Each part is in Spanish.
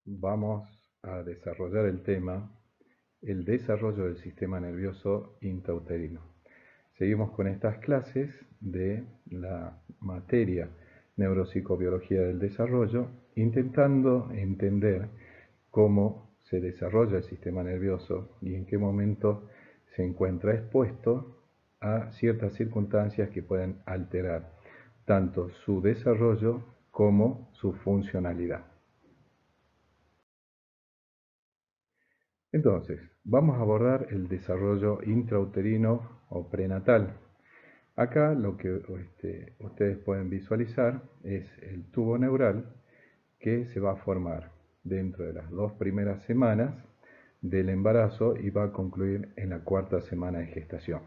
vamos a desarrollar el tema, el desarrollo del sistema nervioso intrauterino. Seguimos con estas clases de la materia neuropsicobiología del desarrollo, intentando entender cómo se desarrolla el sistema nervioso y en qué momento se encuentra expuesto a ciertas circunstancias que pueden alterar tanto su desarrollo como su funcionalidad. Entonces, vamos a abordar el desarrollo intrauterino o prenatal. Acá lo que ustedes pueden visualizar es el tubo neural que se va a formar dentro de las 2 primeras semanas del embarazo y va a concluir en la 4ª semana de gestación.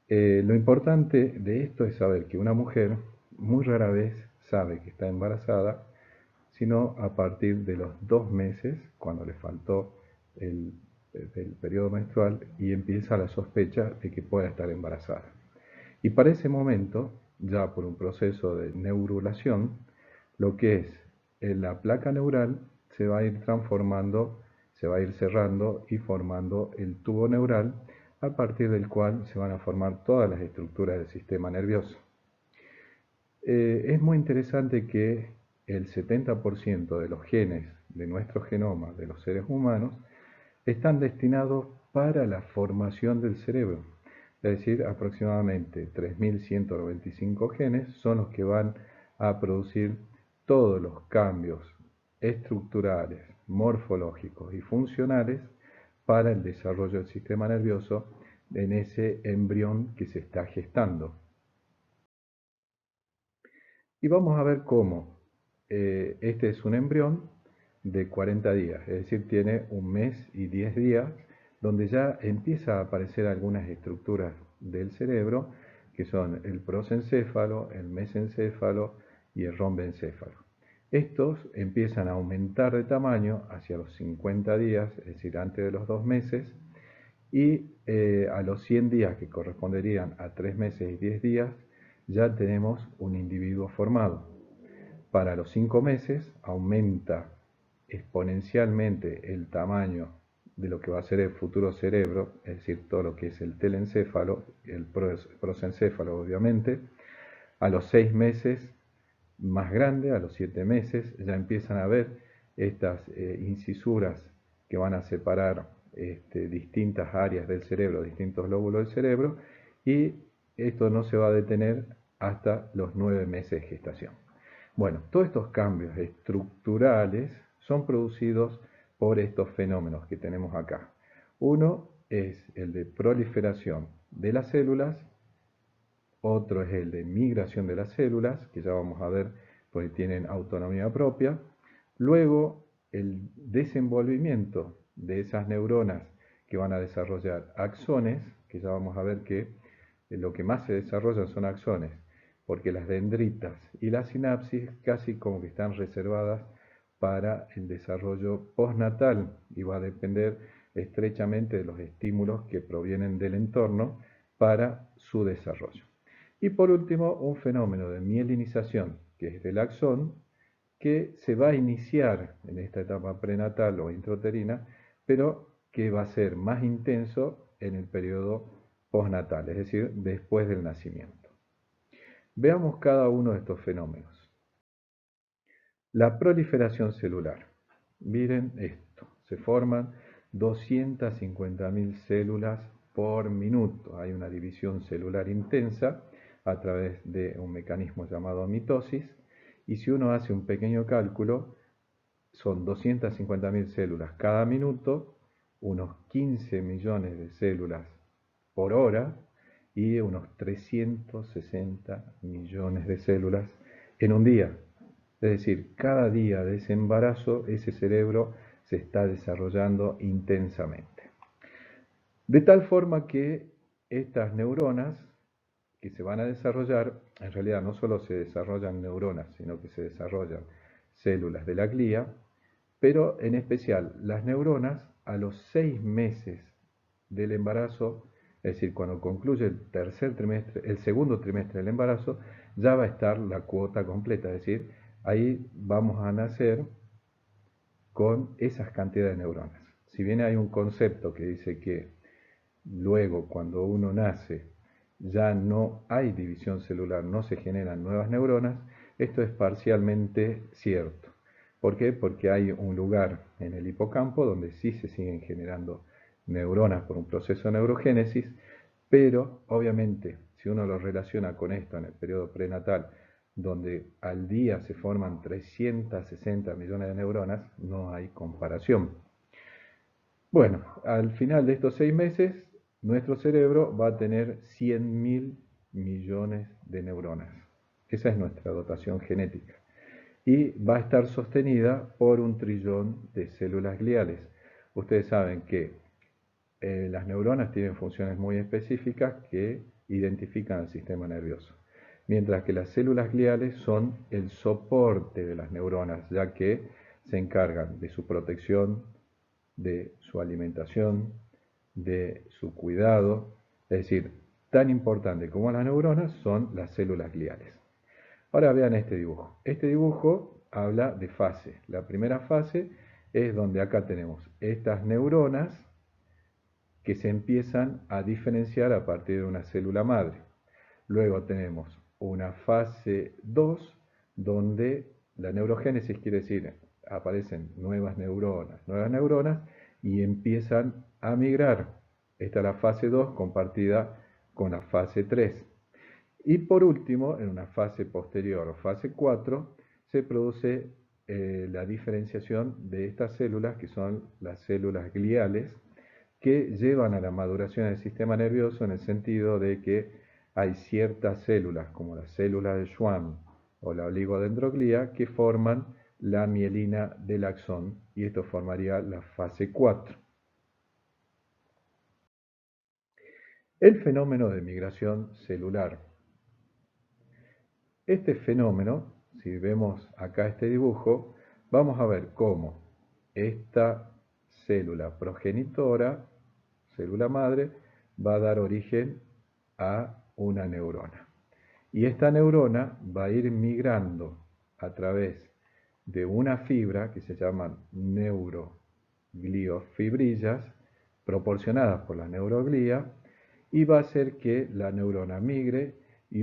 Lo importante de esto es saber que una mujer muy rara vez sabe que está embarazada, sino a partir de los 2 meses, cuando le faltó el periodo menstrual y empieza la sospecha de que pueda estar embarazada. Y para ese momento, ya por un proceso de neurulación, lo que es la placa neural se va a ir transformando, se va a ir cerrando y formando el tubo neural, a partir del cual se van a formar todas las estructuras del sistema nervioso. Es muy interesante que el 70% de los genes de nuestro genoma, de los seres humanos, están destinados para la formación del cerebro. Es decir, aproximadamente 3.195 genes son los que van a producir todos los cambios estructurales, morfológicos y funcionales para el desarrollo del sistema nervioso en ese embrión que se está gestando. Y vamos a ver cómo este es un embrión de 40 días, es decir, tiene 1 mes y 10 días, donde ya empieza a aparecer algunas estructuras del cerebro, que son el prosencéfalo, el mesencéfalo y el rombencéfalo. Estos empiezan a aumentar de tamaño hacia los 50 días, es decir, antes de los 2 meses, y a los 100 días, que corresponderían a 3 meses y 10 días, ya tenemos un individuo formado. Para los 5 meses aumenta exponencialmente el tamaño de lo que va a ser el futuro cerebro, es decir, todo lo que es el telencéfalo, el prosencéfalo obviamente. A los 6 meses más grande, a los 7 meses ya empiezan a ver estas incisuras que van a separar distintas áreas del cerebro, distintos lóbulos del cerebro, y esto no se va a detener hasta los 9 meses de gestación. Bueno, todos estos cambios estructurales son producidos por estos fenómenos que tenemos acá. Uno es el de proliferación de las células, otro es el de migración de las células, que ya vamos a ver porque tienen autonomía propia. Luego, el desenvolvimiento de esas neuronas que van a desarrollar axones, que ya vamos a ver que lo que más se desarrollan son axones, porque las dendritas y las sinapsis casi como que están reservadas para el desarrollo postnatal y va a depender estrechamente de los estímulos que provienen del entorno para su desarrollo. Y por último, un fenómeno de mielinización, que es del axón, que se va a iniciar en esta etapa prenatal o intrauterina, pero que va a ser más intenso en el periodo postnatal, es decir, después del nacimiento. Veamos cada uno de estos fenómenos. La proliferación celular. Miren esto, se forman 250.000 células por minuto. Hay una división celular intensa a través de un mecanismo llamado mitosis, y si uno hace un pequeño cálculo, son 250.000 células cada minuto, unos 15 millones de células por hora y unos 360 millones de células en un día. Es decir, cada día de ese embarazo, ese cerebro se está desarrollando intensamente. De tal forma que estas neuronas que se van a desarrollar, en realidad no solo se desarrollan neuronas, sino que se desarrollan células de la glía, pero en especial las neuronas a los 6 meses del embarazo, es decir, cuando concluye el segundo trimestre del embarazo, ya va a estar la cuota completa, es decir, ahí vamos a nacer con esas cantidades de neuronas. Si bien hay un concepto que dice que luego cuando uno nace ya no hay división celular, no se generan nuevas neuronas, esto es parcialmente cierto. ¿Por qué? Porque hay un lugar en el hipocampo donde sí se siguen generando neuronas por un proceso de neurogénesis, pero obviamente si uno lo relaciona con esto en el periodo prenatal, donde al día se forman 360 millones de neuronas, no hay comparación. Bueno, al final de estos 6 meses, nuestro cerebro va a tener 100.000 millones de neuronas. Esa es nuestra dotación genética. Y va a estar sostenida por 1 trillón de células gliales. Ustedes saben que las neuronas tienen funciones muy específicas que identifican al sistema nervioso, mientras que las células gliales son el soporte de las neuronas, ya que se encargan de su protección, de su alimentación, de su cuidado. Es decir, tan importante como las neuronas son las células gliales. Ahora vean este dibujo. Este dibujo habla de fase. La primera fase es donde acá tenemos estas neuronas que se empiezan a diferenciar a partir de una célula madre. Luego tenemos una fase 2 donde la neurogénesis quiere decir aparecen nuevas neuronas y empiezan a migrar. Esta es la fase 2 compartida con la fase 3. Y por último, en una fase posterior o fase 4, se produce la diferenciación de estas células, que son las células gliales, que llevan a la maduración del sistema nervioso en el sentido de que hay ciertas células, como las células de Schwann o la oligodendroglía, que forman la mielina del axón, y esto formaría la fase 4. El fenómeno de migración celular. Este fenómeno, si vemos acá este dibujo, vamos a ver cómo esta célula progenitora, célula madre, va a dar origen a una neurona. Y esta neurona va a ir migrando a través de una fibra que se llaman neurogliofibrillas, proporcionadas por la neuroglía, y va a hacer que la neurona migre y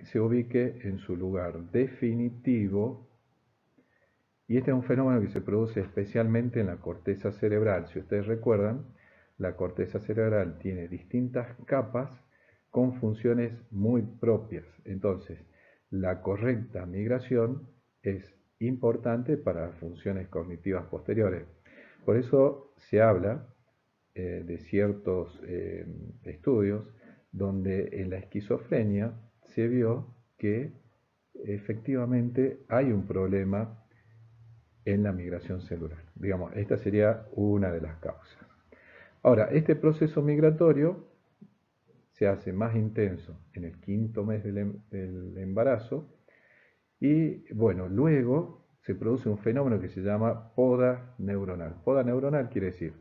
se ubique en su lugar definitivo. Y este es un fenómeno que se produce especialmente en la corteza cerebral. Si ustedes recuerdan, la corteza cerebral tiene distintas capas con funciones muy propias. Entonces, la correcta migración es importante para las funciones cognitivas posteriores. Por eso se habla de ciertos estudios donde en la esquizofrenia se vio que efectivamente hay un problema en la migración celular. Digamos, esta sería una de las causas. Ahora, este proceso migratorio se hace más intenso en el 5.º mes del embarazo y, bueno, luego se produce un fenómeno que se llama poda neuronal. Poda neuronal quiere decir,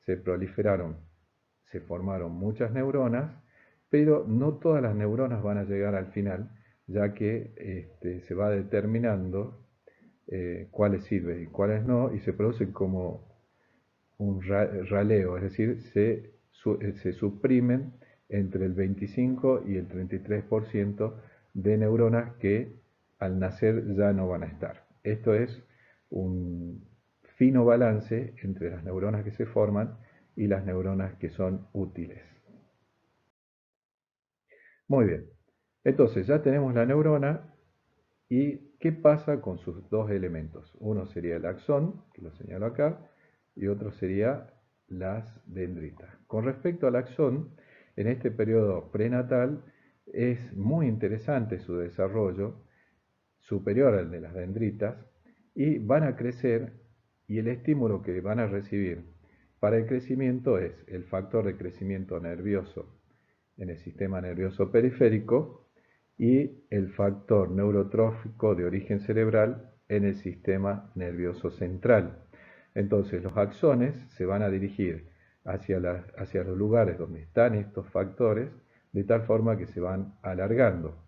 se proliferaron, se formaron muchas neuronas, pero no todas las neuronas van a llegar al final, ya que se va determinando cuáles sirven y cuáles no, y se produce como un raleo, es decir, se suprimen entre el 25 y el 33% de neuronas que al nacer ya no van a estar. Esto es un fino balance entre las neuronas que se forman y las neuronas que son útiles. Muy bien, entonces ya tenemos la neurona. ¿Y qué pasa con sus dos elementos? Uno sería el axón, que lo señalo acá, y otro sería las dendritas. Con respecto al axón, en este periodo prenatal es muy interesante su desarrollo, superior al de las dendritas, y van a crecer y el estímulo que van a recibir para el crecimiento es el factor de crecimiento nervioso en el sistema nervioso periférico y el factor neurotrófico de origen cerebral en el sistema nervioso central. Entonces los axones se van a dirigir hacia los lugares donde están estos factores de tal forma que se van alargando.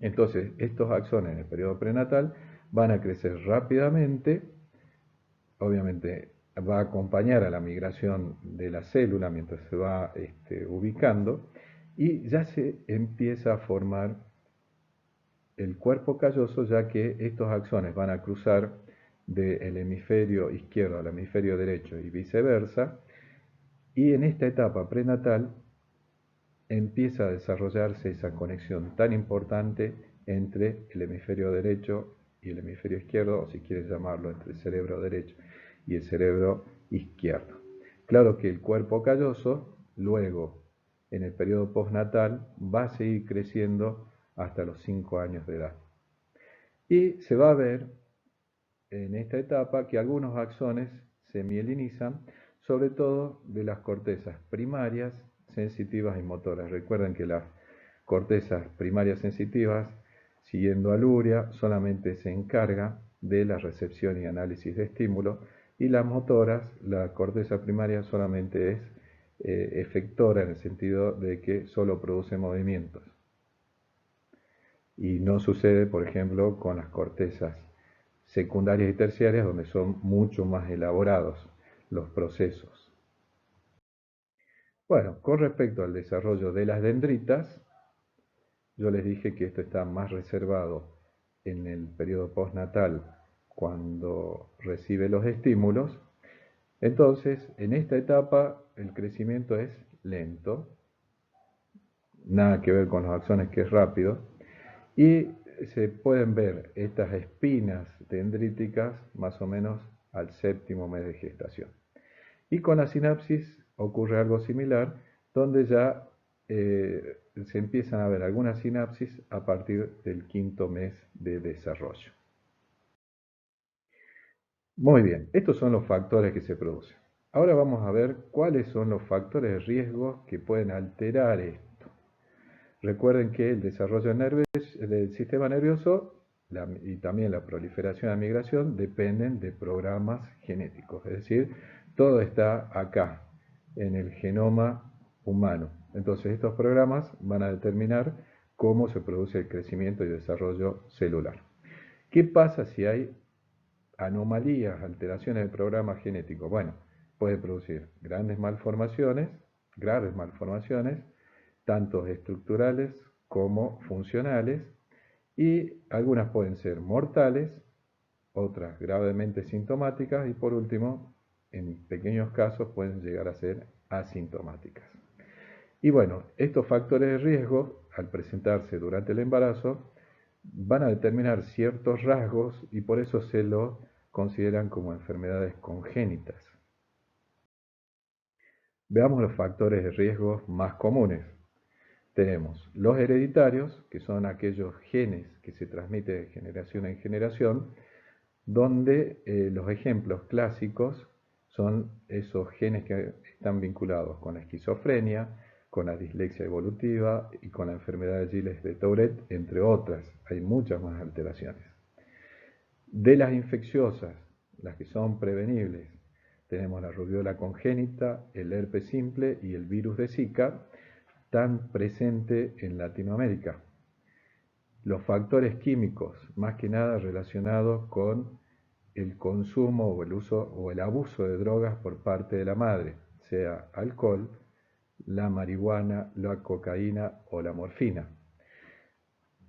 Entonces estos axones en el periodo prenatal van a crecer rápidamente, obviamente va a acompañar a la migración de la célula mientras se va ubicando y ya se empieza a formar el cuerpo calloso, ya que estos axones van a cruzar del hemisferio izquierdo al hemisferio derecho y viceversa, y en esta etapa prenatal empieza a desarrollarse esa conexión tan importante entre el hemisferio derecho y el hemisferio izquierdo, o si quieres llamarlo entre el cerebro derecho y el cerebro izquierdo. Claro que el cuerpo calloso, luego, en el periodo postnatal, va a seguir creciendo hasta los 5 años de edad. Y se va a ver en esta etapa que algunos axones se mielinizan, sobre todo de las cortezas primarias, sensitivas y motoras. Recuerden que las cortezas primarias sensitivas, siguiendo a Luria, solamente se encarga de la recepción y análisis de estímulos, y las motoras, la corteza primaria solamente es efectora en el sentido de que solo produce movimientos. Y no sucede, por ejemplo, con las cortezas secundarias y terciarias, donde son mucho más elaborados los procesos. Bueno, con respecto al desarrollo de las dendritas, yo les dije que esto está más reservado en el periodo postnatal, cuando recibe los estímulos. Entonces, en esta etapa el crecimiento es lento, nada que ver con los axones, que es rápido, y se pueden ver estas espinas dendríticas más o menos al 7º mes de gestación. Y con la sinapsis ocurre algo similar, donde ya se empiezan a ver algunas sinapsis a partir del 5º mes de desarrollo. Muy bien, estos son los factores que se producen. Ahora vamos a ver cuáles son los factores de riesgo que pueden alterar esto. Recuerden que el desarrollo del sistema nervioso y también la proliferación y la migración dependen de programas genéticos, es decir, todo está acá, en el genoma humano. Entonces estos programas van a determinar cómo se produce el crecimiento y desarrollo celular. ¿Qué pasa si hay anomalías, alteraciones del programa genético? Bueno, puede producir graves malformaciones, tanto estructurales como funcionales, y algunas pueden ser mortales, otras gravemente sintomáticas y por último, en pequeños casos pueden llegar a ser asintomáticas. Y bueno, estos factores de riesgo, al presentarse durante el embarazo, van a determinar ciertos rasgos y por eso se lo consideran como enfermedades congénitas. Veamos los factores de riesgo más comunes. Tenemos los hereditarios, que son aquellos genes que se transmiten de generación en generación, donde los ejemplos clásicos son esos genes que están vinculados con la esquizofrenia, con la dislexia evolutiva y con la enfermedad de Gilles de Tourette, entre otras. Hay muchas más alteraciones. De las infecciosas, las que son prevenibles, tenemos la rubiola congénita, el herpes simple y el virus de Zika, tan presente en Latinoamérica. Los factores químicos, más que nada relacionados con el consumo o el uso o el abuso de drogas por parte de la madre, sea alcohol, la marihuana, la cocaína o la morfina.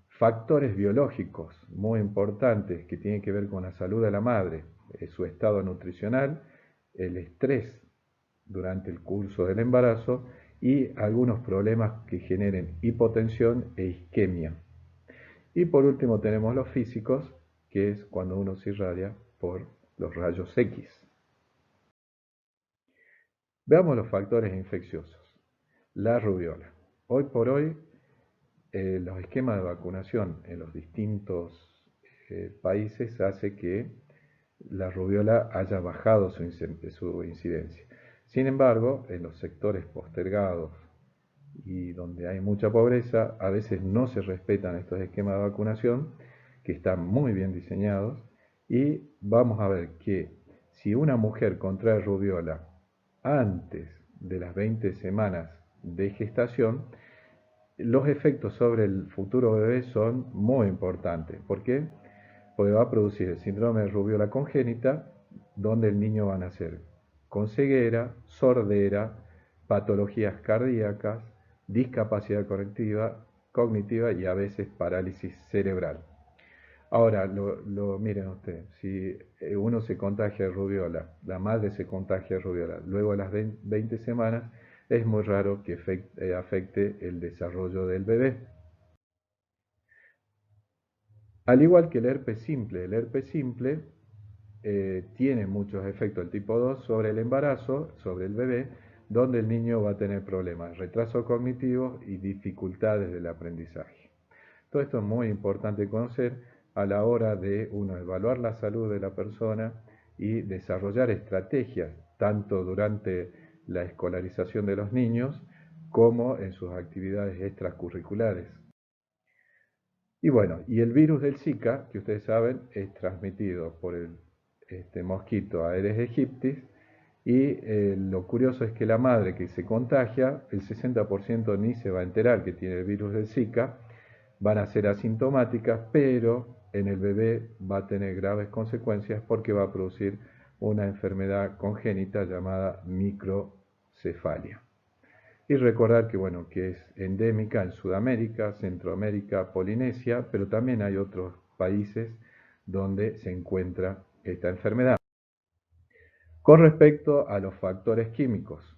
Factores biológicos muy importantes que tienen que ver con la salud de la madre, su estado nutricional, el estrés durante el curso del embarazo y algunos problemas que generen hipotensión e isquemia. Y por último tenemos los físicos, que es cuando uno se irradia por los rayos X. Veamos los factores infecciosos. La rubiola. Hoy por hoy, los esquemas de vacunación en los distintos países hace que la rubiola haya bajado su incidencia. Sin embargo, en los sectores postergados y donde hay mucha pobreza, a veces no se respetan estos esquemas de vacunación, que están muy bien diseñados, y vamos a ver que si una mujer contrae rubiola antes de las 20 semanas de gestación, los efectos sobre el futuro bebé son muy importantes. ¿Por qué? Porque va a producir el síndrome de rubiola congénita, donde el niño va a nacer con ceguera, sordera, patologías cardíacas, discapacidad cognitiva y a veces parálisis cerebral. Ahora, miren ustedes, si uno se contagia de rubiola, la madre se contagia de rubiola, luego a las 20 semanas es muy raro que afecte el desarrollo del bebé. Al igual que el herpes simple tiene muchos efectos del tipo 2 sobre el embarazo, sobre el bebé, donde el niño va a tener problemas, retraso cognitivo y dificultades del aprendizaje. Todo esto es muy importante conocer a la hora de uno evaluar la salud de la persona y desarrollar estrategias, tanto durante la escolarización de los niños como en sus actividades extracurriculares. Y bueno, y el virus del Zika, que ustedes saben, es transmitido por el mosquito Aedes aegypti, y lo curioso es que la madre que se contagia, el 60% ni se va a enterar que tiene el virus del Zika, van a ser asintomáticas, pero en el bebé va a tener graves consecuencias porque va a producir una enfermedad congénita llamada microcefalia. Y recordar que, bueno, que es endémica en Sudamérica, Centroamérica, Polinesia, pero también hay otros países donde se encuentra esta enfermedad. Con respecto a los factores químicos,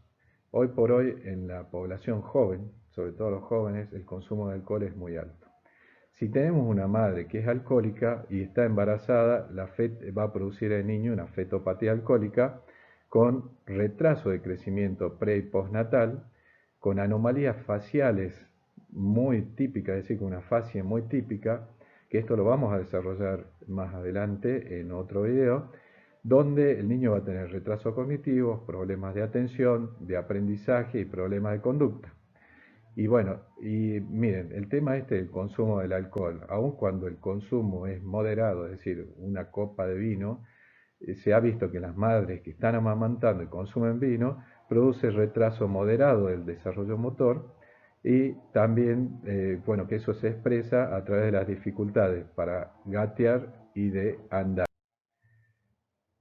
hoy por hoy en la población joven, sobre todo los jóvenes, el consumo de alcohol es muy alto. Si tenemos una madre que es alcohólica y está embarazada, va a producir en el niño una fetopatía alcohólica con retraso de crecimiento pre y postnatal, con anomalías faciales muy típicas, es decir, con una fascia muy típica, que esto lo vamos a desarrollar más adelante en otro video, donde el niño va a tener retrasos cognitivos, problemas de atención, de aprendizaje y problemas de conducta. Y bueno, y miren, el tema del consumo del alcohol, aun cuando el consumo es moderado, es decir, una copa de vino, se ha visto que las madres que están amamantando y consumen vino, produce retraso moderado del desarrollo motor y también, bueno, que eso se expresa a través de las dificultades para gatear y de andar.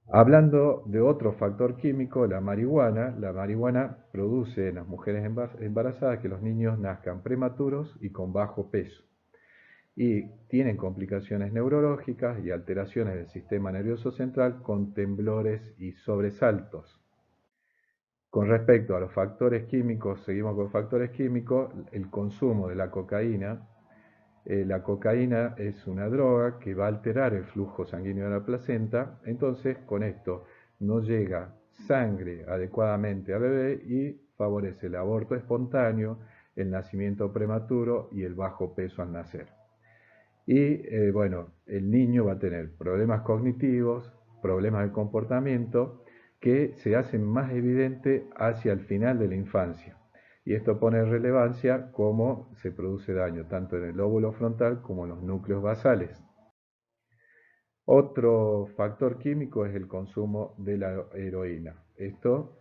Hablando de otro factor químico, la marihuana produce en las mujeres embarazadas que los niños nazcan prematuros y con bajo peso y tienen complicaciones neurológicas y alteraciones del sistema nervioso central con temblores y sobresaltos. Con respecto a los factores químicos, seguimos con factores químicos, el consumo de la cocaína es una droga que va a alterar el flujo sanguíneo de la placenta, entonces con esto no llega sangre adecuadamente al bebé y favorece el aborto espontáneo, el nacimiento prematuro y el bajo peso al nacer. Y bueno, el niño va a tener problemas cognitivos, problemas de comportamiento que se hacen más evidentes hacia el final de la infancia. Y esto pone en relevancia cómo se produce daño tanto en el lóbulo frontal como en los núcleos basales. Otro factor químico es el consumo de la heroína. Esto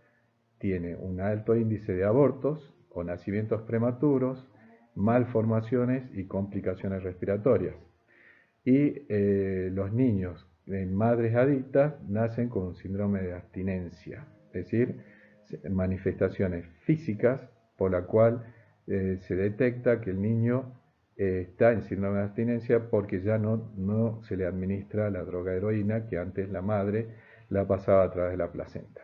tiene un alto índice de abortos o nacimientos prematuros, malformaciones y complicaciones respiratorias. Y los niños en madres adictas nacen con un síndrome de abstinencia, es decir, manifestaciones físicas por la cual se detecta que el niño está en síndrome de abstinencia porque ya no se le administra la droga heroína que antes la madre la pasaba a través de la placenta.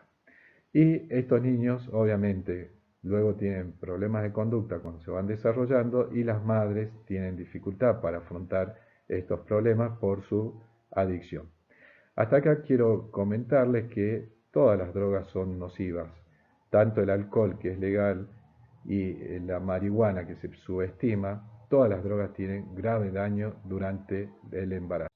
Y estos niños obviamente luego tienen problemas de conducta cuando se van desarrollando y las madres tienen dificultad para afrontar estos problemas por su adicción. Hasta acá quiero comentarles que todas las drogas son nocivas, tanto el alcohol que es legal y la marihuana que se subestima, todas las drogas tienen grave daño durante el embarazo.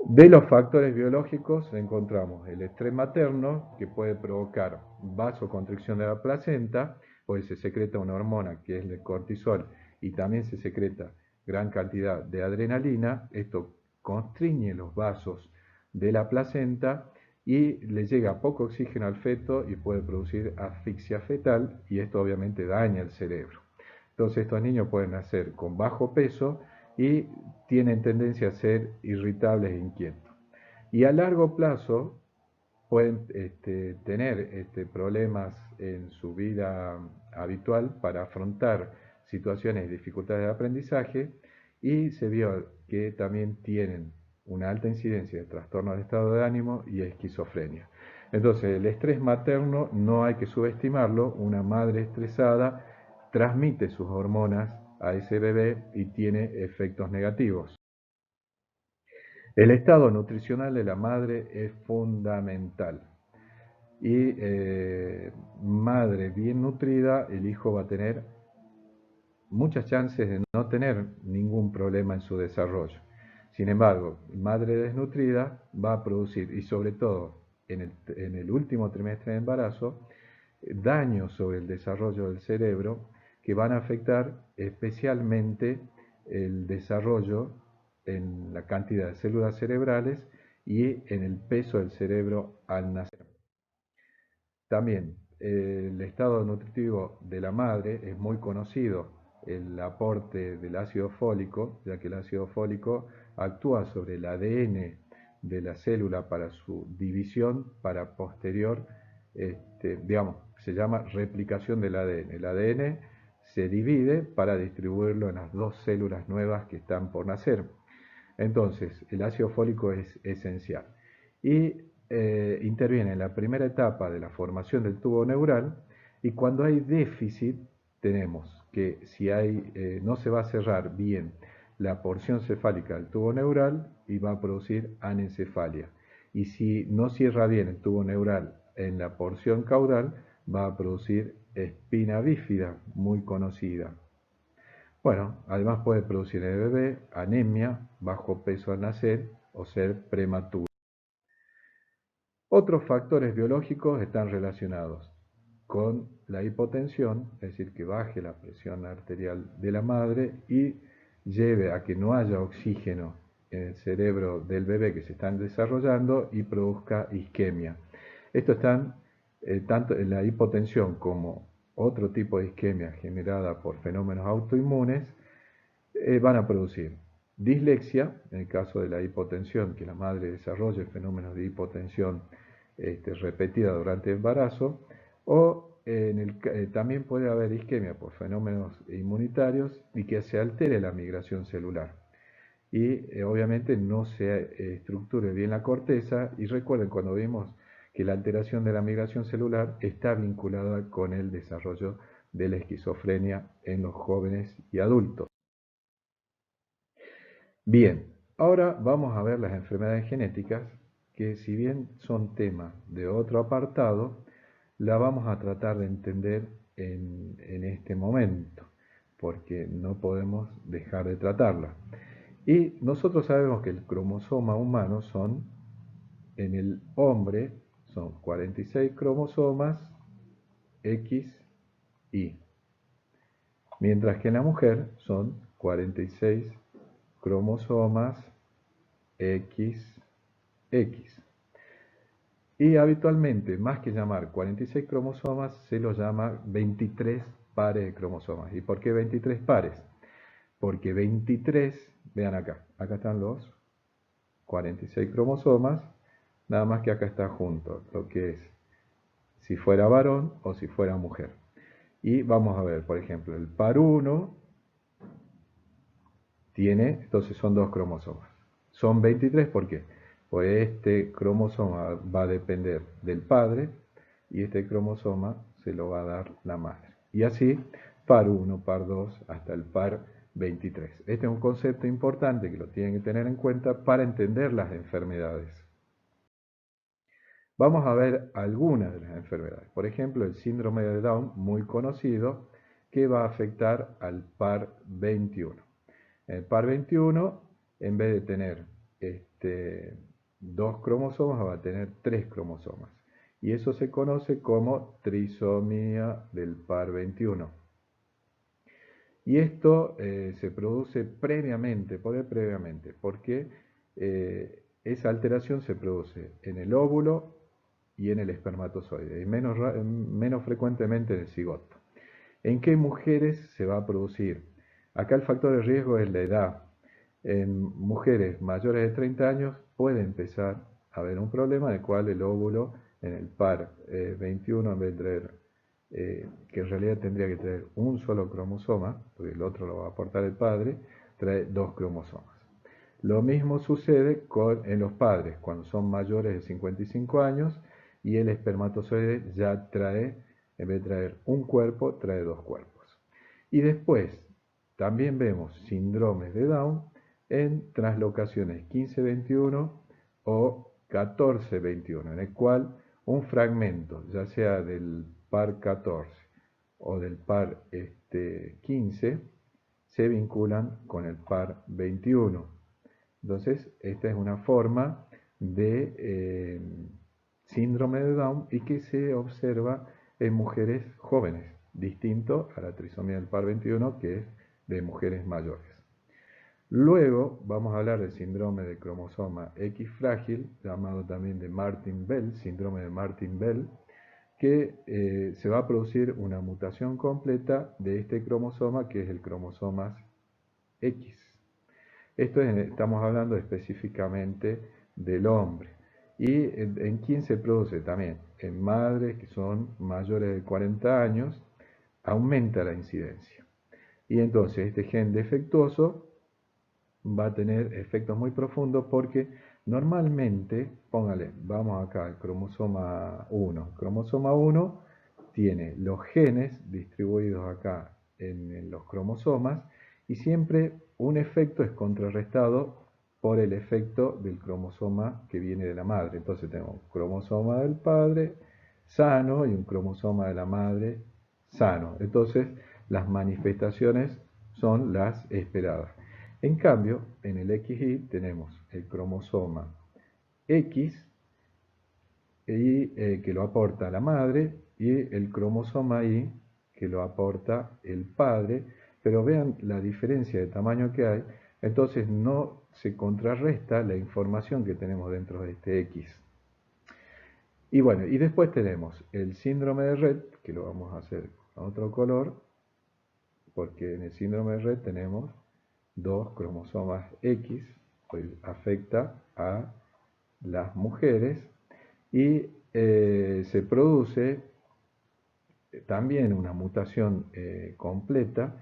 De los factores biológicos encontramos el estrés materno, que puede provocar vasoconstricción de la placenta, pues se secreta una hormona que es el cortisol y también se secreta gran cantidad de adrenalina. Esto constriñe los vasos de la placenta y le llega poco oxígeno al feto y puede producir asfixia fetal y esto obviamente daña el cerebro. Entonces estos niños pueden nacer con bajo peso y tienen tendencia a ser irritables e inquietos. Y a largo plazo pueden tener problemas en su vida habitual para afrontar situaciones de dificultades de aprendizaje, y se vio que también tienen una alta incidencia de trastorno de estado de ánimo y esquizofrenia. Entonces, el estrés materno no hay que subestimarlo. Una madre estresada transmite sus hormonas a ese bebé y tiene efectos negativos. El estado nutricional de la madre es fundamental. Y madre bien nutrida, el hijo va a tener muchas chances de no tener ningún problema en su desarrollo. Sin embargo, madre desnutrida va a producir, y sobre todo en el último trimestre de embarazo, daños sobre el desarrollo del cerebro que van a afectar especialmente el desarrollo en la cantidad de células cerebrales y en el peso del cerebro al nacer. También el estado nutritivo de la madre es muy conocido, el aporte del ácido fólico, ya que el ácido fólico actúa sobre el ADN de la célula para su división, para posterior, digamos, se llama replicación del ADN. El ADN se divide para distribuirlo en las dos células nuevas que están por nacer. Entonces, el ácido fólico es esencial. Y interviene en la primera etapa de la formación del tubo neural, y cuando hay déficit tenemos que si no se va a cerrar bien la porción cefálica del tubo neural y va a producir anencefalia. Y si no cierra bien el tubo neural en la porción caudal, va a producir espina bífida, muy conocida. Bueno, además puede producir en el bebé anemia, bajo peso al nacer o ser prematuro. Otros factores biológicos están relacionados con la hipotensión, es decir, que baje la presión arterial de la madre y lleve a que no haya oxígeno en el cerebro del bebé que se está desarrollando y produzca isquemia. Esto están tanto en la hipotensión como otro tipo de isquemia generada por fenómenos autoinmunes, van a producir dislexia, en el caso de la hipotensión, que la madre desarrolle fenómenos de hipotensión repetida durante el embarazo, o también puede haber isquemia por fenómenos inmunitarios y que se altere la migración celular. Y obviamente no se estructure bien la corteza. Y recuerden cuando vimos que la alteración de la migración celular está vinculada con el desarrollo de la esquizofrenia en los jóvenes y adultos. Bien, ahora vamos a ver las enfermedades genéticas, que si bien son tema de otro apartado, la vamos a tratar de entender en este momento, porque no podemos dejar de tratarla. Y nosotros sabemos que el cromosoma humano en el hombre, son 46 cromosomas X, Y, mientras que en la mujer son 46 cromosomas XX. Y habitualmente, más que llamar 46 cromosomas, se los llama 23 pares de cromosomas. ¿Y por qué 23 pares? Porque 23, vean acá están los 46 cromosomas, nada más que acá está junto, lo que es si fuera varón o si fuera mujer. Y vamos a ver, por ejemplo, el par 1 tiene, entonces son dos cromosomas. Son 23, ¿por qué? Pues este cromosoma va a depender del padre y este cromosoma se lo va a dar la madre. Y así, par 1, par 2, hasta el par 23. Este es un concepto importante que lo tienen que tener en cuenta para entender las enfermedades. Vamos a ver algunas de las enfermedades. Por ejemplo, el síndrome de Down, muy conocido, que va a afectar al par 21. En el par 21, en vez de tener dos cromosomas, va a tener tres cromosomas. Y eso se conoce como trisomía del par 21. Y esto se produce previamente, porque esa alteración se produce en el óvulo y en el espermatozoide, y menos frecuentemente en el cigoto. ¿En qué mujeres se va a producir? Acá el factor de riesgo es la edad. En mujeres mayores de 30 años puede empezar haber un problema en el cual el óvulo en el par 21, en vez de traer, que en realidad tendría que traer un solo cromosoma, porque el otro lo va a aportar el padre, trae 2 cromosomas. Lo mismo sucede en los padres, cuando son mayores de 55 años y el espermatozoide ya trae, en vez de traer un cuerpo, trae 2 cuerpos. Y después, también vemos síndromes de Down en translocaciones 15-21 o 14-21, en el cual un fragmento, ya sea del par 14 o del par 15, se vinculan con el par 21. Entonces, esta es una forma de síndrome de Down y que se observa en mujeres jóvenes, distinto a la trisomía del par 21, que es de mujeres mayores. Luego vamos a hablar del síndrome de cromosoma X frágil, llamado también de Martin-Bell, síndrome de Martin-Bell, que se va a producir una mutación completa de este cromosoma, que es el cromosoma X. Estamos hablando específicamente del hombre. ¿Y en quién se produce? También en madres que son mayores de 40 años, aumenta la incidencia. Y entonces este gen defectuoso va a tener efectos muy profundos porque normalmente, póngale, vamos acá al cromosoma 1. El cromosoma 1 tiene los genes distribuidos acá en los cromosomas y siempre un efecto es contrarrestado por el efecto del cromosoma que viene de la madre. Entonces tenemos un cromosoma del padre sano y un cromosoma de la madre sano. Entonces las manifestaciones son las esperadas. En cambio, en el XY tenemos el cromosoma X que lo aporta la madre y el cromosoma Y que lo aporta el padre, pero vean la diferencia de tamaño que hay, entonces no se contrarresta la información que tenemos dentro de este X. Y bueno, y después tenemos el síndrome de Rett, que lo vamos a hacer con otro color, porque en el síndrome de Rett tenemos 2 cromosomas X, pues afecta a las mujeres y se produce también una mutación completa,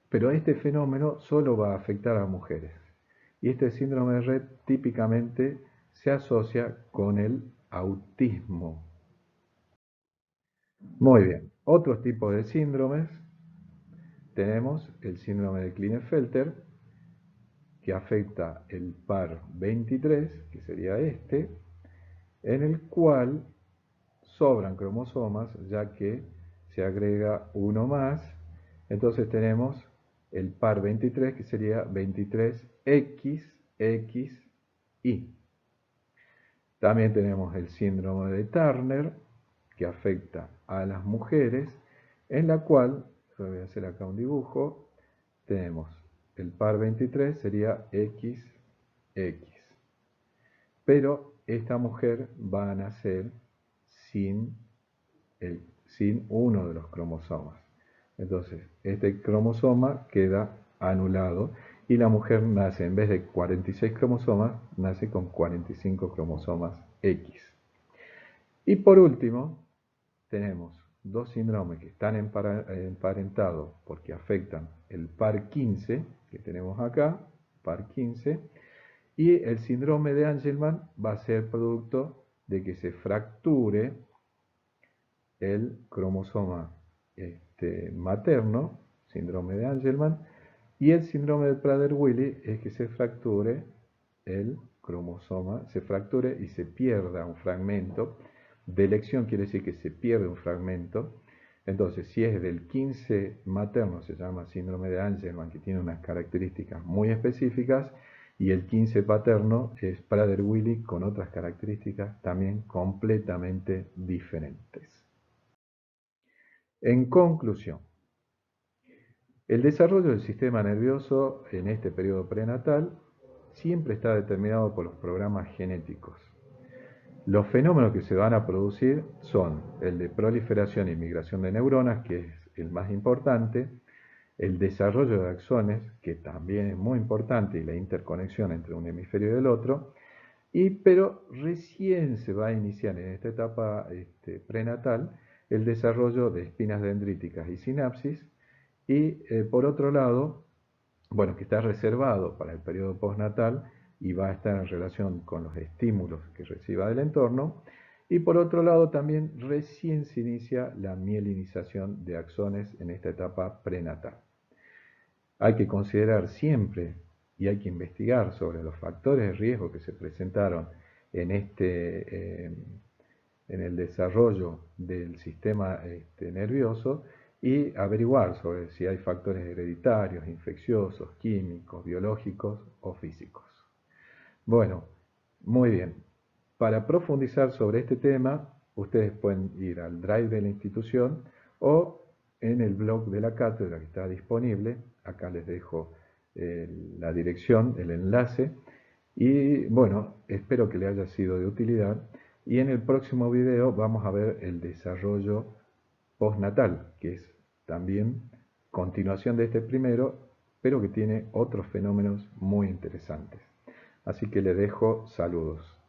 pero este fenómeno solo va a afectar a mujeres. Y este síndrome de Rett típicamente se asocia con el autismo. Muy bien, otros tipos de síndromes. Tenemos el síndrome de Klinefelter, que afecta el par 23, que sería este, en el cual sobran cromosomas ya que se agrega uno más. Entonces tenemos el par 23, que sería 23XXY. También tenemos el síndrome de Turner, que afecta a las mujeres, en la cual, yo voy a hacer acá un dibujo, tenemos el par 23 sería XX. Pero esta mujer va a nacer sin uno de los cromosomas. Entonces, este cromosoma queda anulado y la mujer nace, en vez de 46 cromosomas, nace con 45 cromosomas X. Y por último, tenemos dos síndromes que están emparentados porque afectan el par 15, que tenemos acá, par 15, y el síndrome de Angelman va a ser producto de que se fracture el cromosoma materno, síndrome de Angelman, y el síndrome de Prader-Willi es que se fracture el cromosoma, se fracture y se pierda un fragmento. De elección quiere decir que se pierde un fragmento. Entonces, si es del 15 materno, se llama síndrome de Angelman, que tiene unas características muy específicas, y el 15 paterno es Prader-Willi con otras características también completamente diferentes. En conclusión, el desarrollo del sistema nervioso en este periodo prenatal siempre está determinado por los programas genéticos. Los fenómenos que se van a producir son el de proliferación y migración de neuronas, que es el más importante, el desarrollo de axones, que también es muy importante, y la interconexión entre un hemisferio y el otro, pero recién se va a iniciar en esta etapa prenatal el desarrollo de espinas dendríticas y sinapsis, y por otro lado, bueno, que está reservado para el periodo postnatal y va a estar en relación con los estímulos que reciba del entorno. Y por otro lado, también recién se inicia la mielinización de axones en esta etapa prenatal. Hay que considerar siempre y hay que investigar sobre los factores de riesgo que se presentaron en en el desarrollo del sistema nervioso, y averiguar sobre si hay factores hereditarios, infecciosos, químicos, biológicos o físicos. Bueno, muy bien. Para profundizar sobre este tema, ustedes pueden ir al Drive de la institución o en el blog de la cátedra que está disponible. Acá les dejo la dirección, el enlace. Y bueno, espero que les haya sido de utilidad. Y en el próximo video vamos a ver el desarrollo postnatal, que es también continuación de este primero, pero que tiene otros fenómenos muy interesantes. Así que les dejo saludos.